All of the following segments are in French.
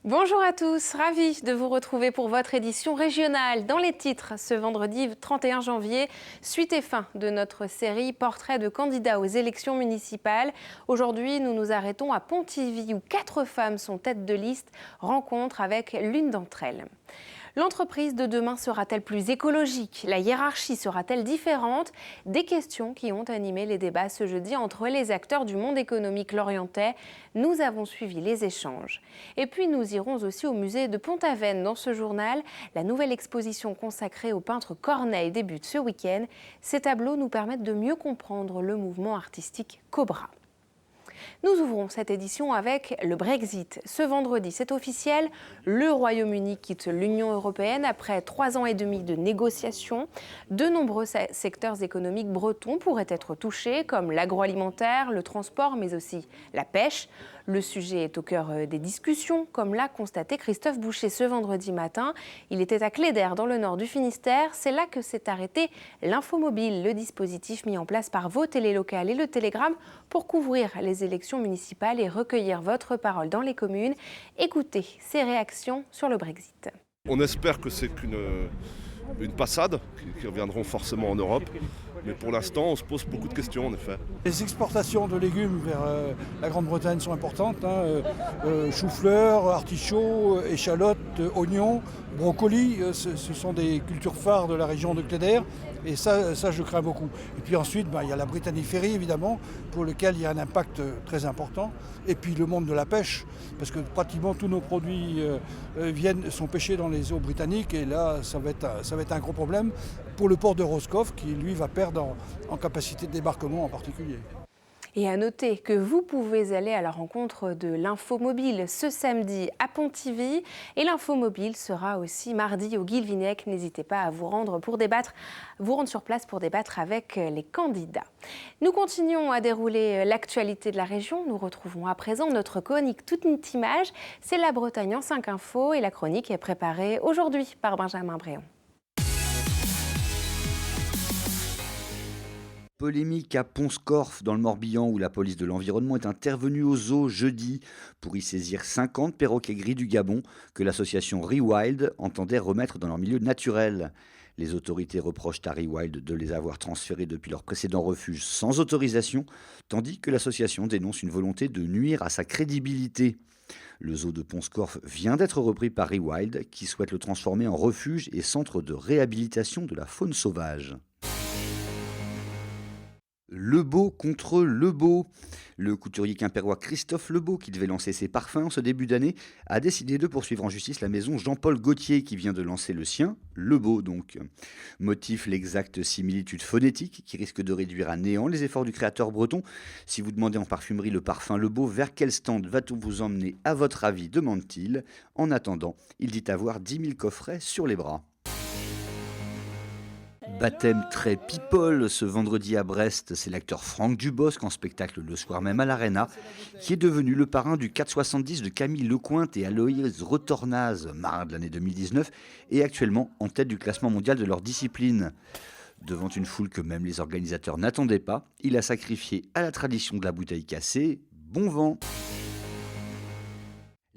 Bonjour à tous, ravi de vous retrouver pour votre édition régionale. Dans les titres, ce vendredi 31 janvier, suite et fin de notre série Portrait de candidats aux élections municipales. Aujourd'hui, nous nous arrêtons à Pontivy où 4 femmes sont têtes de liste. Rencontre avec l'une d'entre elles. L'entreprise de demain sera-t-elle plus écologique? La hiérarchie sera-t-elle différente? Des questions qui ont animé les débats ce jeudi entre les acteurs du monde économique lorientais. Nous avons suivi les échanges. Et puis nous irons aussi au musée de Pont-Aven dans ce journal. La nouvelle exposition consacrée au peintre Corneille débute ce week-end. Ces tableaux nous permettent de mieux comprendre le mouvement artistique Cobra. Nous ouvrons cette édition avec le Brexit. Ce vendredi, c'est officiel, le Royaume-Uni quitte l'Union européenne après 3 ans et demi de négociations. De nombreux secteurs économiques bretons pourraient être touchés, comme l'agroalimentaire, le transport, mais aussi la pêche. Le sujet est au cœur des discussions, comme l'a constaté Christophe Boucher ce vendredi matin. Il était à Cléder, dans le nord du Finistère. C'est là que s'est arrêté l'Infomobile, le dispositif mis en place par vos télés locales et le Télégramme pour couvrir les élections municipales et recueillir votre parole dans les communes. Écoutez ces réactions sur le Brexit. On espère que c'est une passade, qui reviendront forcément en Europe. Mais pour l'instant, on se pose beaucoup de questions en effet. Les exportations de légumes vers la Grande-Bretagne sont importantes. Chou-fleur, artichauts, échalotes, oignons, brocolis, ce sont des cultures phares de la région de Cléder. Et ça je crains beaucoup. Et puis ensuite, il y a la Brittany Ferry, évidemment, pour lequel il y a un impact très important. Et puis le monde de la pêche, parce que pratiquement tous nos produits sont pêchés dans les eaux britanniques. Et là, ça va être un gros problème pour le port de Roscoff, qui lui va perdre en capacité de débarquement en particulier. Et à noter que vous pouvez aller à la rencontre de l'Infomobile ce samedi à Pontivy. Et l'Infomobile sera aussi mardi au Guilvinec. N'hésitez pas à vous rendre sur place pour débattre avec les candidats. Nous continuons à dérouler l'actualité de la région. Nous retrouvons à présent notre chronique Toute Image. C'est la Bretagne en 5 infos et la chronique est préparée aujourd'hui par Benjamin Bréon. Polémique à Pont-Scorff dans le Morbihan où la police de l'environnement est intervenue au zoo jeudi pour y saisir 50 perroquets gris du Gabon que l'association Rewild entendait remettre dans leur milieu naturel. Les autorités reprochent à Rewild de les avoir transférés depuis leur précédent refuge sans autorisation, tandis que l'association dénonce une volonté de nuire à sa crédibilité. Le zoo de Pont-Scorff vient d'être repris par Rewild qui souhaite le transformer en refuge et centre de réhabilitation de la faune sauvage. Lebeau contre Lebeau. Le couturier quimpérois Christophe Lebeau, qui devait lancer ses parfums en ce début d'année, a décidé de poursuivre en justice la maison Jean-Paul Gaultier, qui vient de lancer le sien, Lebeau donc. Motif l'exacte similitude phonétique, qui risque de réduire à néant les efforts du créateur breton. Si vous demandez en parfumerie le parfum Lebeau, vers quel stand va-t-on vous emmener à votre avis, demande-t-il. En attendant, il dit avoir 10 000 coffrets sur les bras. Baptême très people ce vendredi à Brest, c'est l'acteur Franck Dubosc en spectacle le soir même à l'Arena qui est devenu le parrain du 4,70 de Camille Lecointe et Aloïs Retornaz, marin de l'année 2019 et actuellement en tête du classement mondial de leur discipline. Devant une foule que même les organisateurs n'attendaient pas, il a sacrifié à la tradition de la bouteille cassée, bon vent.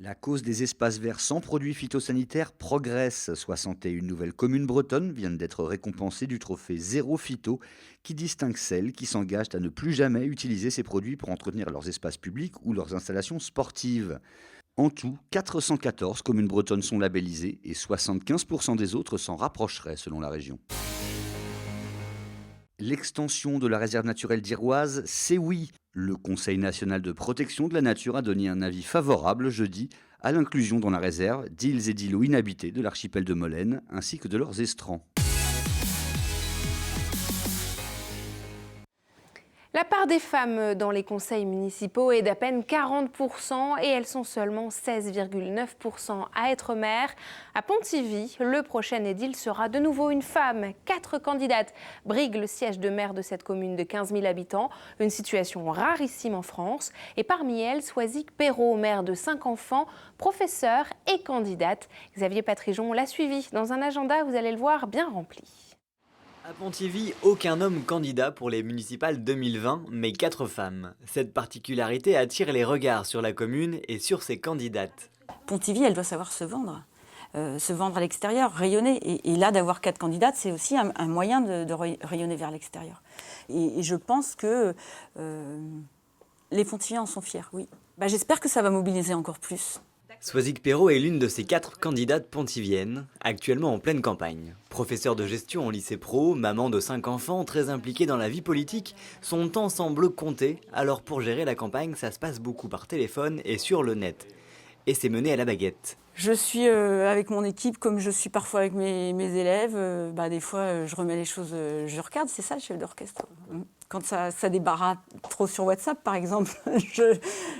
La cause des espaces verts sans produits phytosanitaires progresse. 61 nouvelles communes bretonnes viennent d'être récompensées du trophée Zéro Phyto qui distingue celles qui s'engagent à ne plus jamais utiliser ces produits pour entretenir leurs espaces publics ou leurs installations sportives. En tout, 414 communes bretonnes sont labellisées et 75% des autres s'en rapprocheraient selon la région. L'extension de la réserve naturelle d'Iroise, c'est oui. Le Conseil national de protection de la nature a donné un avis favorable jeudi à l'inclusion dans la réserve d'îles et d'îlots inhabités de l'archipel de Molène ainsi que de leurs estrans. La part des femmes dans les conseils municipaux est d'à peine 40% et elles sont seulement 16,9% à être maires. À Pontivy, le prochain édile sera de nouveau une femme. 4 candidates briguent le siège de maire de cette commune de 15 000 habitants, une situation rarissime en France. Et parmi elles, Soisic Perrault, mère de 5 enfants, professeure et candidate. Xavier Patrijon l'a suivi dans un agenda, vous allez le voir, bien rempli. À Pontivy, aucun homme candidat pour les municipales 2020, mais 4 femmes. Cette particularité attire les regards sur la commune et sur ses candidates. Pontivy, elle doit savoir se vendre à l'extérieur, rayonner. Et là, d'avoir 4 candidates, c'est aussi un moyen de rayonner vers l'extérieur. Et je pense que les Pontiviens en sont fiers, oui. J'espère que ça va mobiliser encore plus. Soisic Perrault est l'une de ces 4 candidates pontiviennes, actuellement en pleine campagne. Professeure de gestion au lycée pro, maman de 5 enfants, très impliquée dans la vie politique, son temps semble compter, alors pour gérer la campagne, ça se passe beaucoup par téléphone et sur le net. Et c'est mené à la baguette. Je suis avec mon équipe comme je suis parfois avec mes élèves. Des fois, je remets les choses, je regarde, c'est ça le chef d'orchestre. Quand ça débarrasse trop sur WhatsApp, par exemple,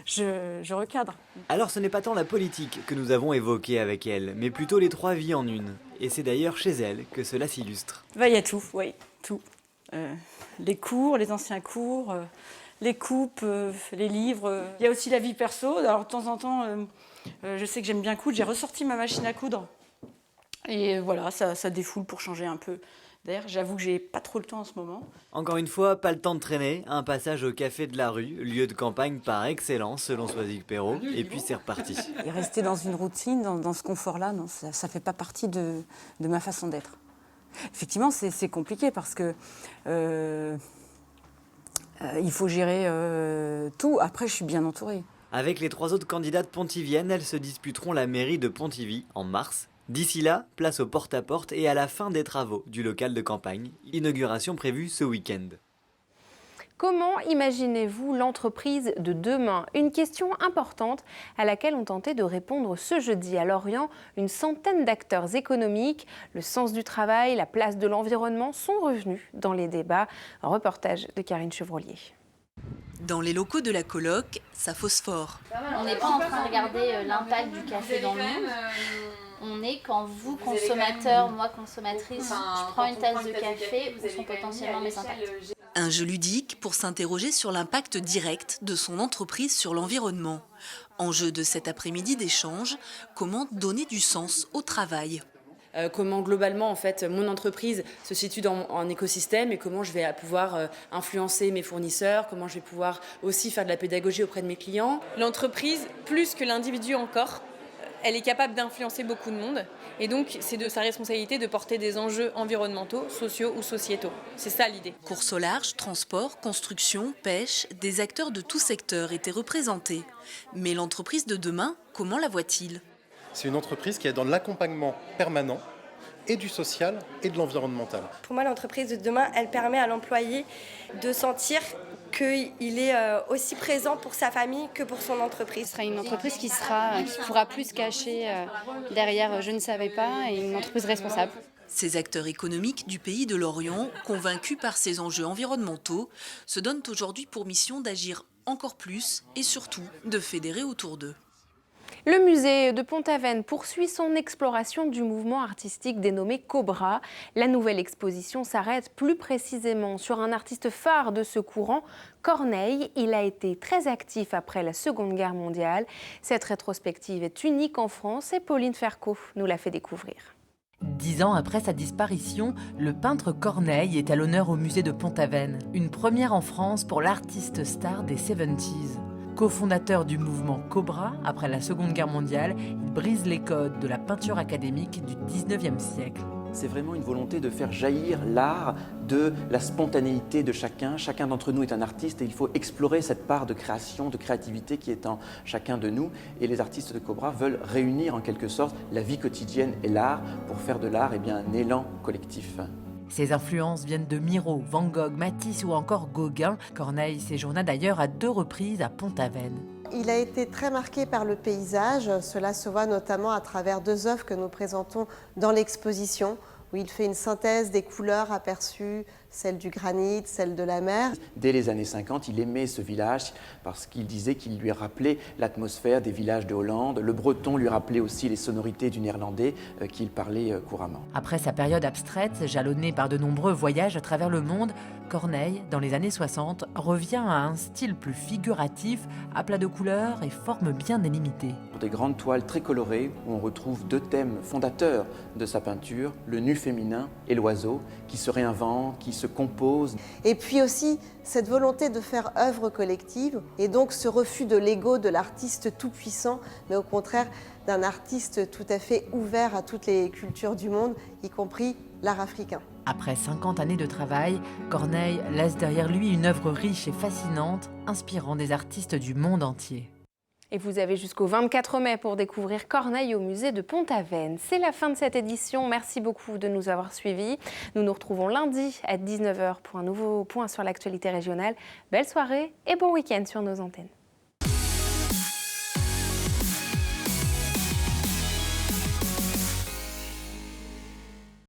je recadre. Alors ce n'est pas tant la politique que nous avons évoquée avec elle, mais plutôt les 3 vies en une. Et c'est d'ailleurs chez elle que cela s'illustre. Il y a tout, oui, tout. Les cours, les anciens cours, les coupes, les livres. Il y a aussi la vie perso. Alors de temps en temps, je sais que j'aime bien coudre. J'ai ressorti ma machine à coudre. Et voilà, ça défoule pour changer un peu. D'ailleurs, j'avoue que j'ai pas trop le temps en ce moment. Encore une fois, pas le temps de traîner, un passage au café de la rue, lieu de campagne par excellence selon Soisic Perrault, et puis c'est reparti. Et rester dans une routine, dans ce confort-là, non, ça fait pas partie de ma façon d'être. Effectivement, c'est compliqué parce que il faut gérer tout. Après, je suis bien entourée. Avec les 3 autres candidates pontiviennes, elles se disputeront la mairie de Pontivy en mars. D'ici là, place au porte-à-porte et à la fin des travaux du local de campagne. Inauguration prévue ce week-end. Comment imaginez-vous l'entreprise de demain? Une question importante à laquelle ont tenté de répondre ce jeudi à Lorient une centaine d'acteurs économiques. Le sens du travail, la place de l'environnement sont revenus dans les débats. Un reportage de Karine Chevrolier. Dans les locaux de la coloc, ça phosphore. On n'est pas en train de regarder l'impact du café dans le monde. On est quand vous, consommateur, moi, consommatrice, je prends une tasse de café, où sont potentiellement mes impacts. Un jeu ludique pour s'interroger sur l'impact direct de son entreprise sur l'environnement. Enjeu de cet après-midi d'échange, comment donner du sens au travail. Comment globalement en fait mon entreprise se situe dans un écosystème et comment je vais pouvoir influencer mes fournisseurs, comment je vais pouvoir aussi faire de la pédagogie auprès de mes clients. L'entreprise, plus que l'individu encore, elle est capable d'influencer beaucoup de monde et donc c'est de sa responsabilité de porter des enjeux environnementaux, sociaux ou sociétaux. C'est ça l'idée. Course au large, transport, construction, pêche, des acteurs de tout secteur étaient représentés. Mais l'entreprise de demain, comment la voit-il ? C'est une entreprise qui est dans l'accompagnement permanent et du social et de l'environnemental. Pour moi, l'entreprise de demain, elle permet à l'employé de sentir qu'il est aussi présent pour sa famille que pour son entreprise. Ce sera une entreprise qui pourra plus se cacher derrière « je ne savais pas » et une entreprise responsable. Ces acteurs économiques du pays de l'Orient, convaincus par ces enjeux environnementaux, se donnent aujourd'hui pour mission d'agir encore plus et surtout de fédérer autour d'eux. Le musée de Pont-Aven poursuit son exploration du mouvement artistique dénommé Cobra. La nouvelle exposition s'arrête plus précisément sur un artiste phare de ce courant, Corneille. Il a été très actif après la Seconde Guerre mondiale. Cette rétrospective est unique en France et Pauline Fercot nous l'a fait découvrir. 10 ans après sa disparition, le peintre Corneille est à l'honneur au musée de Pont-Aven. Une première en France pour l'artiste star des 70s. Co-fondateur du mouvement Cobra, après la Seconde Guerre mondiale, il brise les codes de la peinture académique du 19e siècle. C'est vraiment une volonté de faire jaillir l'art de la spontanéité de chacun. Chacun d'entre nous est un artiste et il faut explorer cette part de création, de créativité qui est en chacun de nous. Et les artistes de Cobra veulent réunir en quelque sorte la vie quotidienne et l'art pour faire de l'art un élan collectif. Ses influences viennent de Miro, Van Gogh, Matisse ou encore Gauguin. Corneille séjourna d'ailleurs à 2 reprises à Pont-Aven. Il a été très marqué par le paysage. Cela se voit notamment à travers 2 œuvres que nous présentons dans l'exposition, où il fait une synthèse des couleurs aperçues, celle du granit, celle de la mer. Dès les années 50, il aimait ce village parce qu'il disait qu'il lui rappelait l'atmosphère des villages de Hollande. Le breton lui rappelait aussi les sonorités du néerlandais qu'il parlait couramment. Après sa période abstraite, jalonnée par de nombreux voyages à travers le monde, Corneille, dans les années 60, revient à un style plus figuratif, à plat de couleurs et formes bien délimitées. Pour des grandes toiles très colorées, où on retrouve 2 thèmes fondateurs de sa peinture, le nu féminin et l'oiseau, qui se réinvente, qui se composent. Et puis aussi cette volonté de faire œuvre collective et donc ce refus de l'ego de l'artiste tout-puissant, mais au contraire d'un artiste tout à fait ouvert à toutes les cultures du monde, y compris l'art africain. Après 50 années de travail, Corneille laisse derrière lui une œuvre riche et fascinante, inspirant des artistes du monde entier. Et vous avez jusqu'au 24 mai pour découvrir Corneille au musée de Pont-Aven. C'est la fin de cette édition. Merci beaucoup de nous avoir suivis. Nous nous retrouvons lundi à 19h pour un nouveau point sur l'actualité régionale. Belle soirée et bon week-end sur nos antennes.